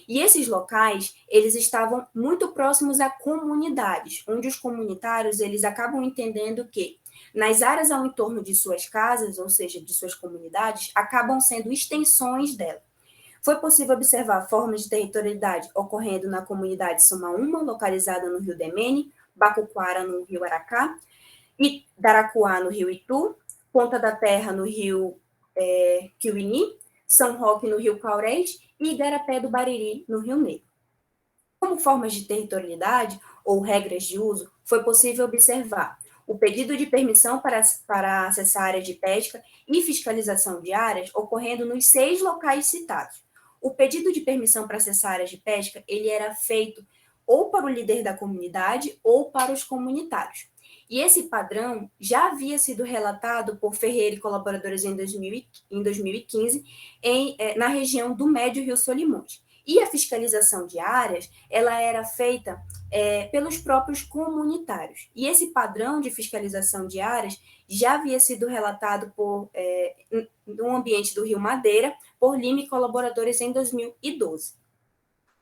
E esses locais, eles estavam muito próximos a comunidades, onde os comunitários eles acabam entendendo que nas áreas ao entorno de suas casas, ou seja, de suas comunidades, acabam sendo extensões dela. Foi possível observar formas de territorialidade ocorrendo na comunidade Sumaúma, localizada no Rio Demene, Bacuquara, no Rio Aracá, e Daracuá, no Rio Itu, Ponta da Terra, no Rio Quiuini, São Roque, no Rio Caurés, e Igarapé do Bariri, no Rio Negro. Como formas de territorialidade ou regras de uso, foi possível observar o pedido de permissão para acessar a área de pesca e fiscalização de áreas ocorrendo nos 6 locais citados. O pedido de permissão para acessar áreas de pesca, ele era feito ou para o líder da comunidade ou para os comunitários. E esse padrão já havia sido relatado por Ferreira e colaboradores em 2015 na região do Médio Rio Solimões. E a fiscalização de áreas, ela era feita pelos próprios comunitários. E esse padrão de fiscalização de áreas já havia sido relatado no ambiente do Rio Madeira, por Lima e colaboradores em 2012.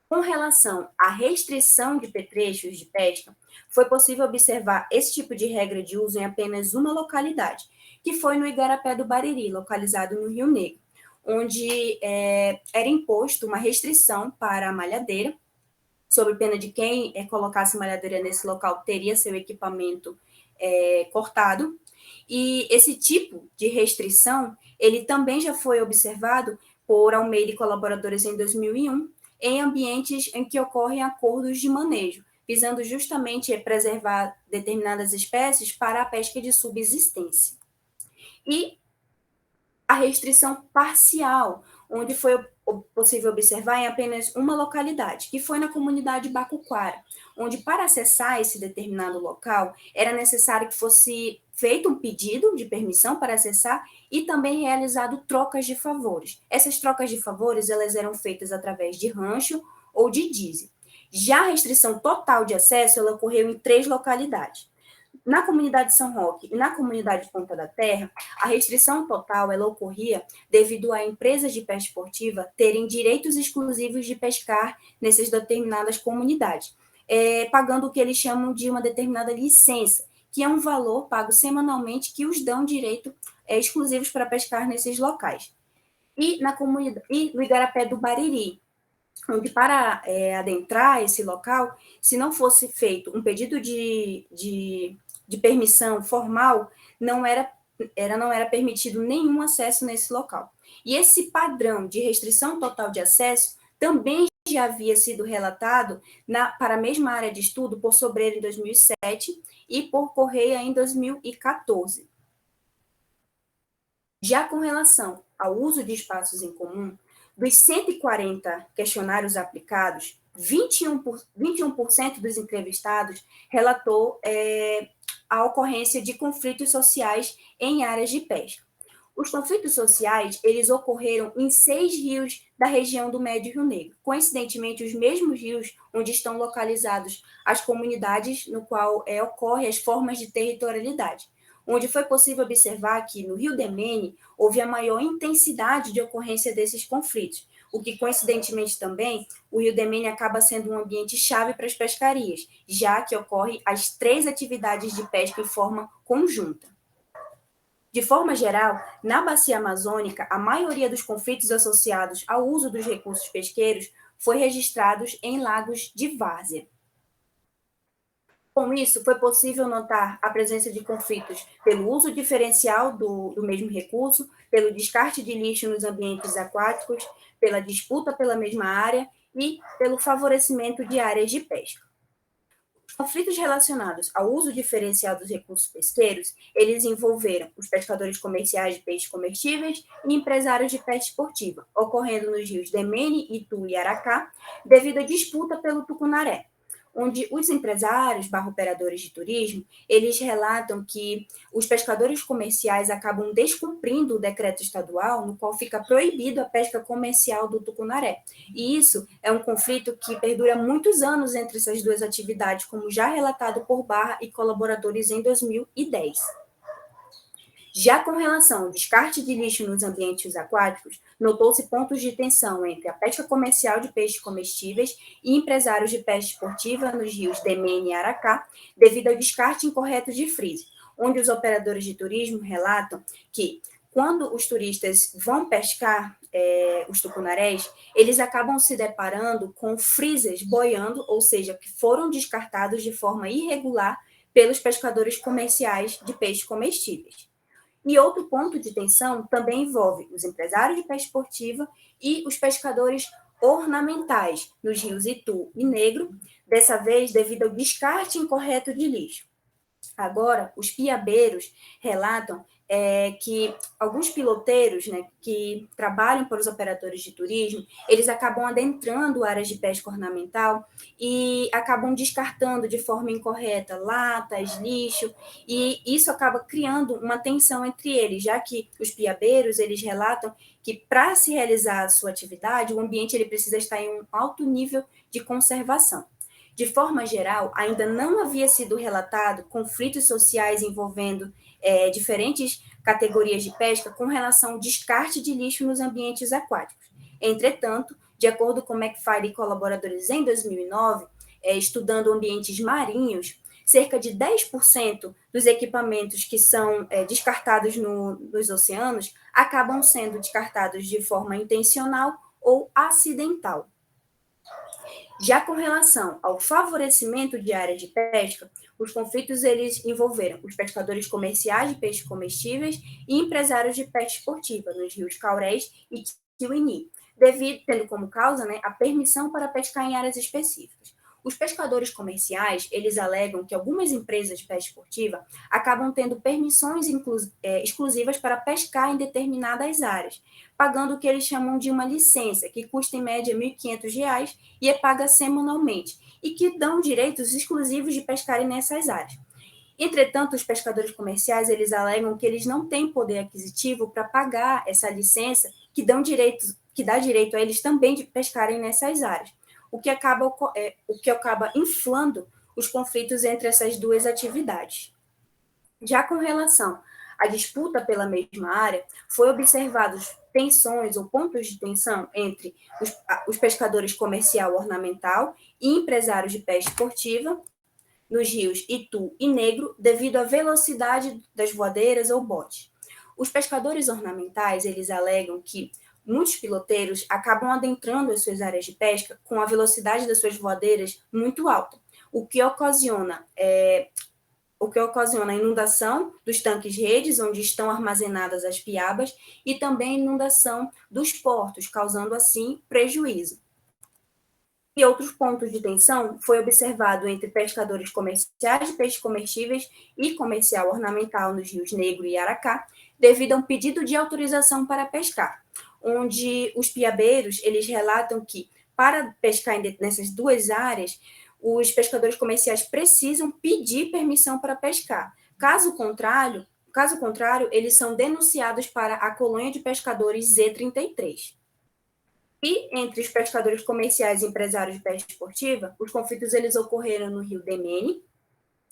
Com relação à restrição de petrechos de pesca, foi possível observar esse tipo de regra de uso em apenas uma localidade, que foi no Igarapé do Bariri, localizado no Rio Negro, onde era imposto uma restrição para a malhadeira, sob pena de quem colocasse malhadeira nesse local teria seu equipamento cortado. E esse tipo de restrição, ele também já foi observado por Almeida e colaboradores em 2001, em ambientes em que ocorrem acordos de manejo, visando justamente preservar determinadas espécies para a pesca de subsistência. E a restrição parcial, onde foi possível observar em apenas uma localidade, que foi na comunidade Bacuquara, onde para acessar esse determinado local era necessário que fosse feito um pedido de permissão para acessar e também realizado trocas de favores. Essas trocas de favores elas eram feitas através de rancho ou de dízimo. Já a restrição total de acesso ela ocorreu em 3 localidades. Na comunidade São Roque e na comunidade Ponta da Terra, a restrição total ela ocorria devido a empresas de pesca esportiva terem direitos exclusivos de pescar nessas determinadas comunidades, pagando o que eles chamam de uma determinada licença, que é um valor pago semanalmente que os dão direito exclusivos para pescar nesses locais. E no Igarapé do Bariri, onde para adentrar esse local, se não fosse feito um pedido de permissão formal, não era permitido nenhum acesso nesse local. E esse padrão de restrição total de acesso também já havia sido relatado para a mesma área de estudo por Sobreira em 2007 e por Correia em 2014. Já com relação ao uso de espaços em comum, dos 140 questionários aplicados, 21% dos entrevistados relatou a ocorrência de conflitos sociais em áreas de pesca. Os conflitos sociais, eles ocorreram em 6 rios da região do Médio Rio Negro, coincidentemente os mesmos rios onde estão localizados as comunidades no qual ocorrem as formas de territorialidade, onde foi possível observar que no Rio Demene houve a maior intensidade de ocorrência desses conflitos, o que coincidentemente também o Rio Demene acaba sendo um ambiente chave para as pescarias, já que ocorrem as 3 atividades de pesca em forma conjunta. De forma geral, na bacia amazônica, a maioria dos conflitos associados ao uso dos recursos pesqueiros foi registrados em lagos de várzea. Com isso, foi possível notar a presença de conflitos pelo uso diferencial do mesmo recurso, pelo descarte de lixo nos ambientes aquáticos, pela disputa pela mesma área e pelo favorecimento de áreas de pesca. Os conflitos relacionados ao uso diferencial dos recursos pesqueiros, eles envolveram os pescadores comerciais de peixes comestíveis e empresários de pesca esportiva, ocorrendo nos rios Demene, Itu e Aracá, devido à disputa pelo tucunaré, onde os empresários, operadores de turismo, eles relatam que os pescadores comerciais acabam descumprindo o decreto estadual, no qual fica proibido a pesca comercial do tucunaré. E isso é um conflito que perdura muitos anos entre essas duas atividades, como já relatado por Barra e colaboradores em 2010. Já com relação ao descarte de lixo nos ambientes aquáticos, notou-se pontos de tensão entre a pesca comercial de peixes comestíveis e empresários de pesca esportiva nos rios Demene e Aracá, devido ao descarte incorreto de freezer, onde os operadores de turismo relatam que, quando os turistas vão pescar os tucunarés, eles acabam se deparando com freezers boiando, ou seja, que foram descartados de forma irregular pelos pescadores comerciais de peixes comestíveis. E outro ponto de tensão também envolve os empresários de pesca esportiva e os pescadores ornamentais nos rios Itu e Negro, dessa vez devido ao descarte incorreto de lixo. Agora, os piabeiros relatam que alguns piloteiros, né, que trabalham para os operadores de turismo, eles acabam adentrando áreas de pesca ornamental e acabam descartando de forma incorreta latas, lixo, e isso acaba criando uma tensão entre eles, já que os piabeiros, eles relatam que para se realizar a sua atividade, o ambiente ele precisa estar em um alto nível de conservação. De forma geral, ainda não havia sido relatado conflitos sociais envolvendo diferentes categorias de pesca com relação ao descarte de lixo nos ambientes aquáticos. Entretanto, de acordo com McFarlane e colaboradores em 2009, estudando ambientes marinhos, cerca de 10% dos equipamentos que são descartados nos oceanos acabam sendo descartados de forma intencional ou acidental. Já com relação ao favorecimento de áreas de pesca, os conflitos eles envolveram os pescadores comerciais de peixes comestíveis e empresários de pesca esportiva nos rios Caurés e Tiuini, tendo como causa, né, a permissão para pescar em áreas específicas. Os pescadores comerciais, eles alegam que algumas empresas de pesca esportiva acabam tendo permissões exclusivas para pescar em determinadas áreas, pagando o que eles chamam de uma licença, que custa em média R$ 1.500 e é paga semanalmente, e que dão direitos exclusivos de pescarem nessas áreas. Entretanto, os pescadores comerciais, eles alegam que eles não têm poder aquisitivo para pagar essa licença que dá direito a eles também de pescarem nessas áreas, o que acaba inflando os conflitos entre essas duas atividades. Já com relação à disputa pela mesma área, foi observados tensões ou pontos de tensão entre os pescadores comercial ornamental e empresários de pesca esportiva nos rios Itu e Negro, devido à velocidade das voadeiras ou botes. Os pescadores ornamentais, eles alegam que muitos piloteiros acabam adentrando as suas áreas de pesca com a velocidade das suas voadeiras muito alta, o que ocasiona a inundação dos tanques-redes, onde estão armazenadas as piabas, e também a inundação dos portos, causando assim prejuízo. E outros pontos de tensão foi observado entre pescadores comerciais de peixes comestíveis e comercial ornamental nos rios Negro e Aracá, devido a um pedido de autorização para pescar, onde os piabeiros eles relatam que para pescar nessas duas áreas, os pescadores comerciais precisam pedir permissão para pescar. Caso contrário, eles são denunciados para a colônia de pescadores Z33. E entre os pescadores comerciais e empresários de pesca esportiva, os conflitos eles ocorreram no rio Demene,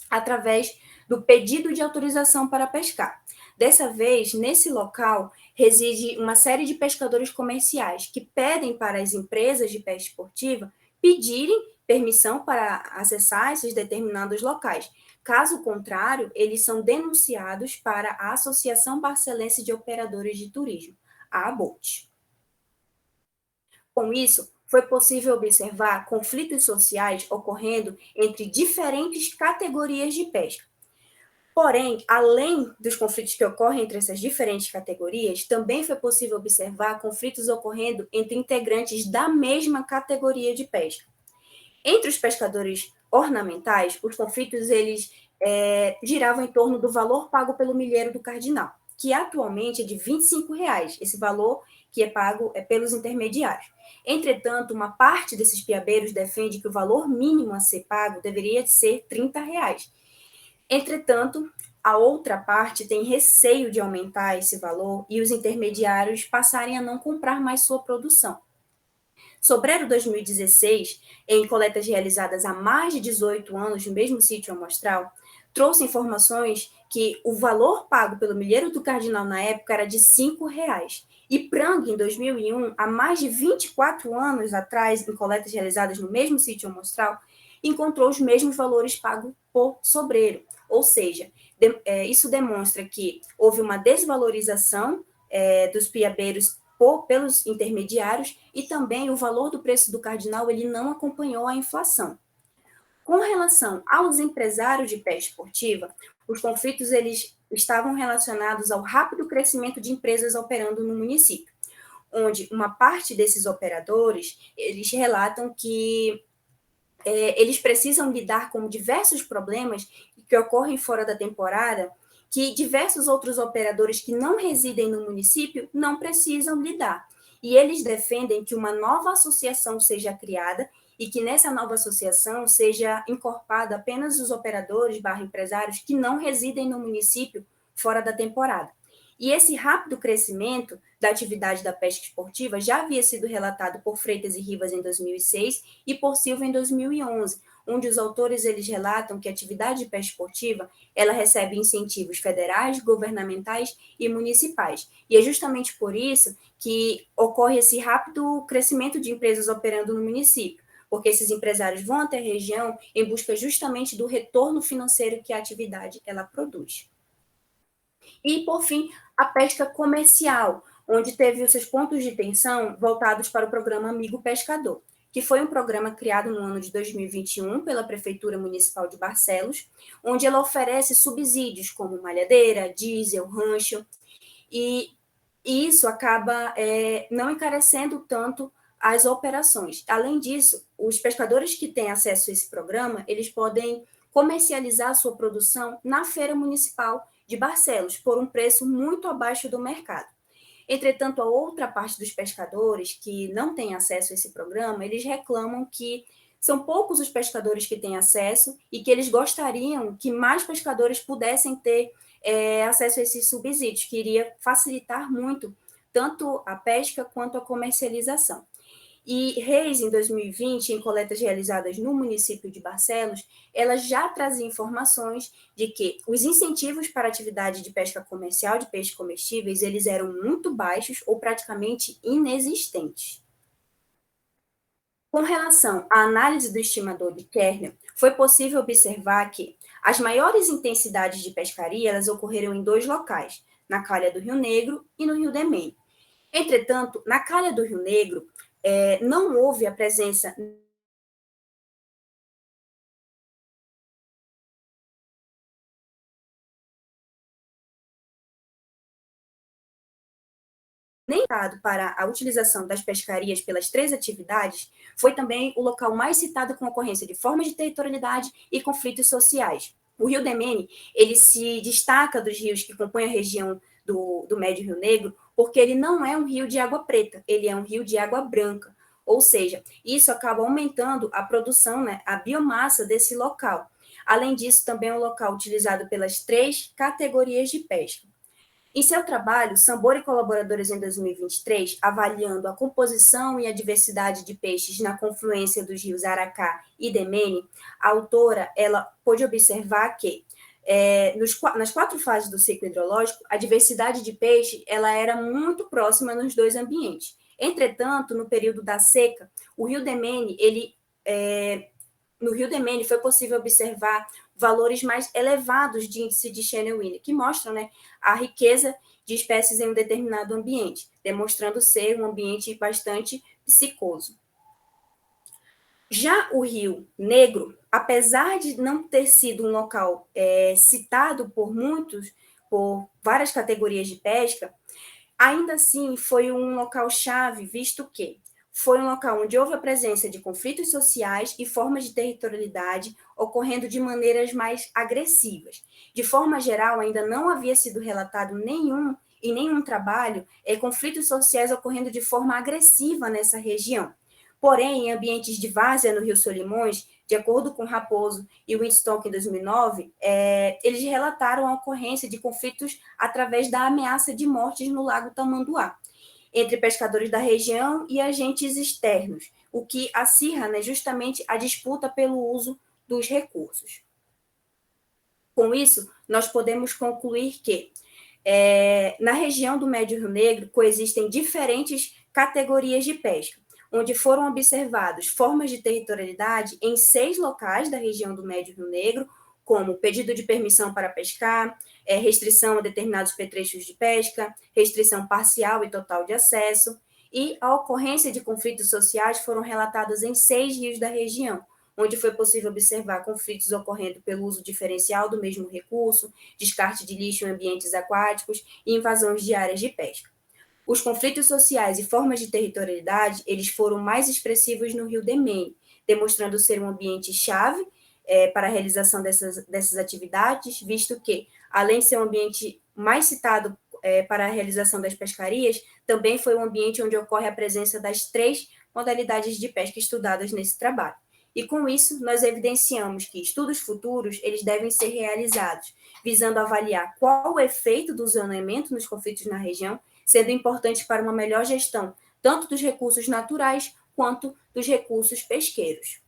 através do pedido de autorização para pescar. Dessa vez, nesse local, reside uma série de pescadores comerciais que pedem para as empresas de pesca esportiva pedirem permissão para acessar esses determinados locais. Caso contrário, eles são denunciados para a Associação Barcelense de Operadores de Turismo, a ABOT. Com isso, foi possível observar conflitos sociais ocorrendo entre diferentes categorias de pesca. Porém, além dos conflitos que ocorrem entre essas diferentes categorias, também foi possível observar conflitos ocorrendo entre integrantes da mesma categoria de pesca. Entre os pescadores ornamentais, os conflitos eles giravam em torno do valor pago pelo milheiro do Cardinal, que atualmente é de R$ 25. Esse valor que é pago é pelos intermediários. Entretanto, uma parte desses piabeiros defende que o valor mínimo a ser pago deveria ser R$ 30. Entretanto, a outra parte tem receio de aumentar esse valor e os intermediários passarem a não comprar mais sua produção. Sobreiro 2016, em coletas realizadas há mais de 18 anos no mesmo sítio amostral, trouxe informações que o valor pago pelo milheiro do Cardinal na época era de R$ 5. E Prang, em 2001, há mais de 24 anos atrás, em coletas realizadas no mesmo sítio amostral, encontrou os mesmos valores pagos por sobreiro. Ou seja, isso demonstra que houve uma desvalorização dos piabeiros pelos intermediários e também o valor do preço do cardinal ele não acompanhou a inflação. Com relação aos empresários de pesca esportiva, os conflitos eles estavam relacionados ao rápido crescimento de empresas operando no município, onde uma parte desses operadores eles relatam que eles precisam lidar com diversos problemas que ocorrem fora da temporada, que diversos outros operadores que não residem no município não precisam lidar. E eles defendem que uma nova associação seja criada e que nessa nova associação seja incorporada apenas os operadores empresários que não residem no município fora da temporada. E esse rápido crescimento da atividade da pesca esportiva já havia sido relatado por Freitas e Rivas em 2006 e por Silva em 2011, onde os autores eles relatam que a atividade de pesca esportiva ela recebe incentivos federais, governamentais e municipais. E é justamente por isso que ocorre esse rápido crescimento de empresas operando no município, porque esses empresários vão até a região em busca justamente do retorno financeiro que a atividade ela produz. E, por fim, a pesca comercial, onde teve os seus pontos de tensão voltados para o programa Amigo Pescador, que foi um programa criado no ano de 2021 pela Prefeitura Municipal de Barcelos, onde ela oferece subsídios como malhadeira, diesel, rancho, e isso acaba não encarecendo tanto as operações. Além disso, os pescadores que têm acesso a esse programa, eles podem comercializar a sua produção na feira municipal de Barcelos, por um preço muito abaixo do mercado. Entretanto, a outra parte dos pescadores que não têm acesso a esse programa, eles reclamam que são poucos os pescadores que têm acesso e que eles gostariam que mais pescadores pudessem ter acesso a esses subsídios, que iria facilitar muito tanto a pesca quanto a comercialização. E Reis, em 2020, em coletas realizadas no município de Barcelos, ela já trazia informações de que os incentivos para a atividade de pesca comercial de peixes comestíveis, eles eram muito baixos ou praticamente inexistentes. Com relação à análise do estimador de Kernel, foi possível observar que as maiores intensidades de pescaria elas ocorreram em dois locais, na calha do Rio Negro e no Rio Demene. Entretanto, na calha do Rio Negro, não houve a presença nem dado para a utilização das pescarias pelas três atividades, foi também o local mais citado com ocorrência de formas de territorialidade e conflitos sociais. O Rio Demene, ele se destaca dos rios que compõem a região do Médio Rio Negro, porque ele não é um rio de água preta, ele é um rio de água branca. Ou seja, isso acaba aumentando a produção, né, a biomassa desse local. Além disso, também é um local utilizado pelas três categorias de pesca. Em seu trabalho, Sambora e colaboradores em 2023, avaliando a composição e a diversidade de peixes na confluência dos rios Aracá e Demene, a autora ela pôde observar que nas 4 fases do ciclo hidrológico, a diversidade de peixe ela era muito próxima nos dois ambientes. Entretanto, no período da seca, o rio Demene, no rio Demene foi possível observar valores mais elevados de índice de Channel-Winner, que mostram, né, a riqueza de espécies em um determinado ambiente, demonstrando ser um ambiente bastante piscicoso. Já o Rio Negro, apesar de não ter sido um local citado por várias categorias de pesca, ainda assim foi um local-chave, visto que foi um local onde houve a presença de conflitos sociais e formas de territorialidade ocorrendo de maneiras mais agressivas. De forma geral, ainda não havia sido relatado em nenhum trabalho conflitos sociais ocorrendo de forma agressiva nessa região. Porém, em ambientes de várzea no Rio Solimões, de acordo com Raposo e Windstock em 2009, eles relataram a ocorrência de conflitos através da ameaça de mortes no Lago Tamanduá, entre pescadores da região e agentes externos, o que acirra, né, justamente a disputa pelo uso dos recursos. Com isso, nós podemos concluir que na região do Médio Rio Negro coexistem diferentes categorias de pesca, onde foram observados formas de territorialidade em 6 locais da região do Médio Rio Negro, como pedido de permissão para pescar, restrição a determinados petrechos de pesca, restrição parcial e total de acesso, e a ocorrência de conflitos sociais foram relatados em 6 rios da região, onde foi possível observar conflitos ocorrendo pelo uso diferencial do mesmo recurso, descarte de lixo em ambientes aquáticos e invasões de áreas de pesca. Os conflitos sociais e formas de territorialidade, eles foram mais expressivos no Rio Demene, demonstrando ser um ambiente-chave para a realização dessas atividades, visto que, além de ser um ambiente mais citado para a realização das pescarias, também foi um ambiente onde ocorre a presença das 3 modalidades de pesca estudadas nesse trabalho. E com isso, nós evidenciamos que estudos futuros, eles devem ser realizados, visando avaliar qual o efeito do zoneamento nos conflitos na região, sendo importante para uma melhor gestão, tanto dos recursos naturais, quanto dos recursos pesqueiros.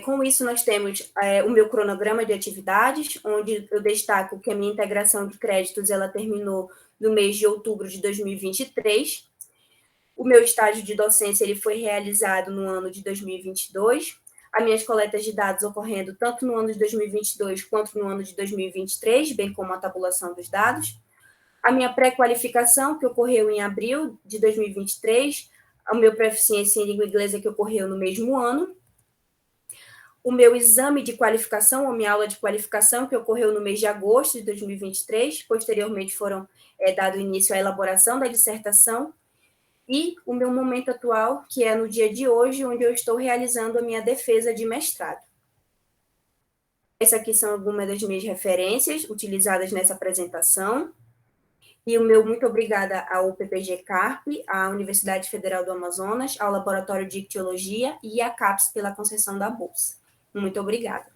Com isso, nós temos o meu cronograma de atividades, onde eu destaco que a minha integração de créditos ela terminou no mês de outubro de 2023. O meu estágio de docência ele foi realizado no ano de 2022. As minhas coletas de dados ocorrendo tanto no ano de 2022 quanto no ano de 2023, bem como a tabulação dos dados. A minha pré-qualificação, que ocorreu em abril de 2023, o meu proficiência em língua inglesa, que ocorreu no mesmo ano, o meu exame de qualificação, ou minha aula de qualificação, que ocorreu no mês de agosto de 2023, posteriormente foram dado início à elaboração da dissertação, e o meu momento atual, que é no dia de hoje, onde eu estou realizando a minha defesa de mestrado. Essas aqui são algumas das minhas referências utilizadas nessa apresentação. E o meu muito obrigada ao PPG Carp, à Universidade Federal do Amazonas, ao Laboratório de Ictiologia e à CAPES pela concessão da bolsa. Muito obrigada.